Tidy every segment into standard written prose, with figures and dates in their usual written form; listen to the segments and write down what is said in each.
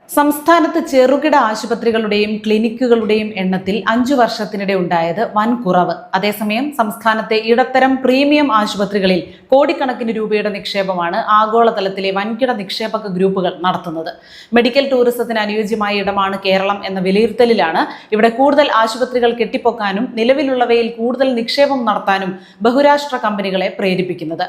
സംസ്ഥാനത്ത് ചെറുകിട ആശുപത്രികളുടെയും ക്ലിനിക്കുകളുടെയും എണ്ണത്തിൽ 5 വർഷത്തിനിടെ ഉണ്ടായത് വൻ കുറവ്. അതേസമയം സംസ്ഥാനത്തെ ഇടത്തരം പ്രീമിയം ആശുപത്രികളിൽ കോടിക്കണക്കിന് രൂപയുടെ നിക്ഷേപമാണ് ആഗോളതലത്തിലെ വൻകിട നിക്ഷേപക ഗ്രൂപ്പുകൾ നടത്തുന്നത്. മെഡിക്കൽ ടൂറിസത്തിന് അനുയോജ്യമായ ഇടമാണ് കേരളം എന്ന വിലയിരുത്തലിലാണ് ഇവിടെ കൂടുതൽ ആശുപത്രികൾ കെട്ടിപ്പൊക്കാനും നിലവിലുള്ളവയിൽ കൂടുതൽ നിക്ഷേപം നടത്താനും ബഹുരാഷ്ട്ര കമ്പനികളെ പ്രേരിപ്പിക്കുന്നത്.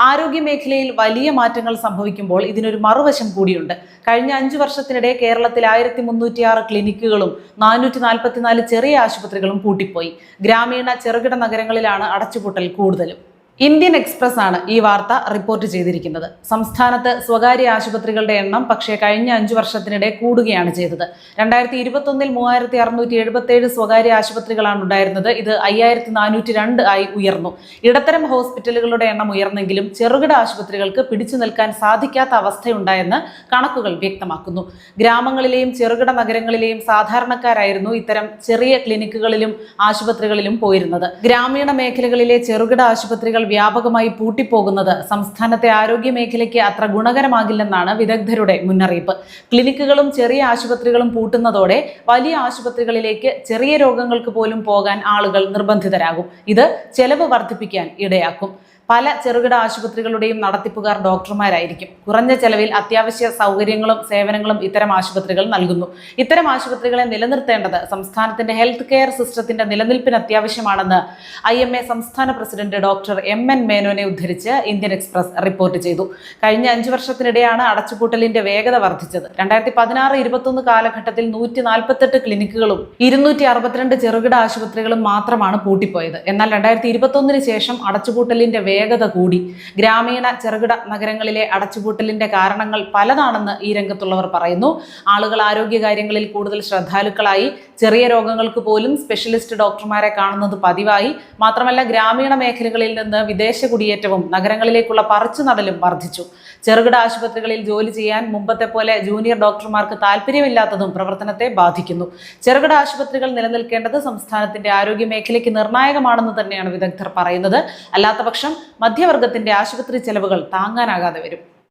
ആരോഗ്യ മേഖലയിൽ വലിയ മാറ്റങ്ങൾ സംഭവിക്കുമ്പോൾ ഇതിനൊരു മറുവശം കൂടിയുണ്ട്. കഴിഞ്ഞ 5 വർഷത്തിനിടെ കേരളത്തിൽ 1306 ക്ലിനിക്കുകളും 444 ചെറിയ ആശുപത്രികളും പൂട്ടിപ്പോയി. ഗ്രാമീണ ചെറുകിട നഗരങ്ങളിലാണ് അടച്ചുപൂട്ടൽ കൂടുതലും. ഇന്ത്യൻ എക്സ്പ്രസ് ആണ് ഈ വാർത്ത റിപ്പോർട്ട് ചെയ്തിരിക്കുന്നത്. സംസ്ഥാനത്ത് സ്വകാര്യ ആശുപത്രികളുടെ എണ്ണം പക്ഷേ കഴിഞ്ഞ 5 വർഷത്തിനിടെ കൂടുകയാണ് ചെയ്തത്. 2021 3677 സ്വകാര്യ ആശുപത്രികളാണ് ഉണ്ടായിരുന്നത്. ഇത് 5402 ആയി ഉയർന്നു. ഇടത്തരം ഹോസ്പിറ്റലുകളുടെ എണ്ണം ഉയർന്നെങ്കിലും ചെറുകിട ആശുപത്രികൾക്ക് പിടിച്ചു നിൽക്കാൻ സാധിക്കാത്ത അവസ്ഥയുണ്ടായെന്ന് കണക്കുകൾ വ്യക്തമാക്കുന്നു. ഗ്രാമങ്ങളിലെയും ചെറുകിട നഗരങ്ങളിലെയും സാധാരണക്കാരായിരുന്നു ഇത്തരം ചെറിയ ക്ലിനിക്കുകളിലും ആശുപത്രികളിലും പോയിരുന്നത്. ഗ്രാമീണ മേഖലകളിലെ ചെറുകിട ആശുപത്രികൾ വ്യാപകമായി പൂട്ടിപ്പോകുന്നത് സംസ്ഥാനത്തെ ആരോഗ്യ മേഖലയ്ക്ക് അത്ര ഗുണകരമാകില്ലെന്നാണ് വിദഗ്ധരുടെ മുന്നറിയിപ്പ്. ക്ലിനിക്കുകളും ചെറിയ ആശുപത്രികളും പൂട്ടുന്നതോടെ വലിയ ആശുപത്രികളിലേക്ക് ചെറിയ രോഗങ്ങൾക്ക് പോലും പോകാൻ ആളുകൾ നിർബന്ധിതരാകും. ഇത് ചെലവ് വർദ്ധിപ്പിക്കാൻ ഇടയാക്കും. പല ചെറുകിട ആശുപത്രികളുടെയും നടത്തിപ്പുകാർ ഡോക്ടർമാരായിരിക്കും. കുറഞ്ഞ ചെലവിൽ അത്യാവശ്യ സൗകര്യങ്ങളും സേവനങ്ങളും ഇത്തരം ആശുപത്രികൾ നൽകുന്നു. ഇത്തരം ആശുപത്രികളെ നിലനിർത്തേണ്ടത് സംസ്ഥാനത്തിന്റെ ഹെൽത്ത് കെയർ സിസ്റ്റത്തിന്റെ നിലനിൽപ്പിന് അത്യാവശ്യമാണെന്ന് IMA സംസ്ഥാന പ്രസിഡന്റ് ഡോക്ടർ MN മേനോനെ ഉദ്ധരിച്ച് ഇന്ത്യൻ എക്സ്പ്രസ് റിപ്പോർട്ട് ചെയ്തു. കഴിഞ്ഞ 5 വർഷത്തിനിടെയാണ് അടച്ചുപൂട്ടലിന്റെ വേഗത വർദ്ധിച്ചത്. 2016-21 കാലഘട്ടത്തിൽ 148 ക്ലിനിക്കുകളും 262 ചെറുകിട ആശുപത്രികളും മാത്രമാണ് പൂട്ടിപ്പോയത്. എന്നാൽ 2021 ശേഷം അടച്ചുപൂട്ടലിന്റെ വേഗത കൂടി. ഗ്രാമീണ ചെറുകിട നഗരങ്ങളിലെ അടച്ചുപൂട്ടലിന്റെ കാരണങ്ങൾ പലതാണെന്ന് ഈ രംഗത്തുള്ളവർ പറയുന്നു. ആളുകൾ ആരോഗ്യകാര്യങ്ങളിൽ കൂടുതൽ ശ്രദ്ധാലുക്കളായി. ചെറിയ രോഗങ്ങൾക്ക് പോലും സ്പെഷ്യലിസ്റ്റ് ഡോക്ടർമാരെ കാണുന്നത് പതിവായി. മാത്രമല്ല, ഗ്രാമീണ മേഖലകളിൽ നിന്ന് വിദേശ കുടിയേറ്റവും നഗരങ്ങളിലേക്കുള്ള പറിച്ചുനടലും വർദ്ധിച്ചു. ചെറുകിട ആശുപത്രികളിൽ ജോലി ചെയ്യാൻ മുമ്പത്തെ പോലെ ജൂനിയർ ഡോക്ടർമാർക്ക് താല്പര്യമില്ലാത്തതും പ്രവർത്തനത്തെ ബാധിക്കുന്നു. ചെറുകിട ആശുപത്രികൾ നിലനിൽക്കേണ്ടത് സംസ്ഥാനത്തിന്റെ ആരോഗ്യ മേഖലയ്ക്ക് നിർണായകമാണെന്ന് തന്നെയാണ് വിദഗ്ധർ പറയുന്നത്. അല്ലാത്തപക്ഷം മധ്യവർഗത്തിന്റെ ആശുപത്രി ചെലവുകൾ താങ്ങാനാകാതെ വരും.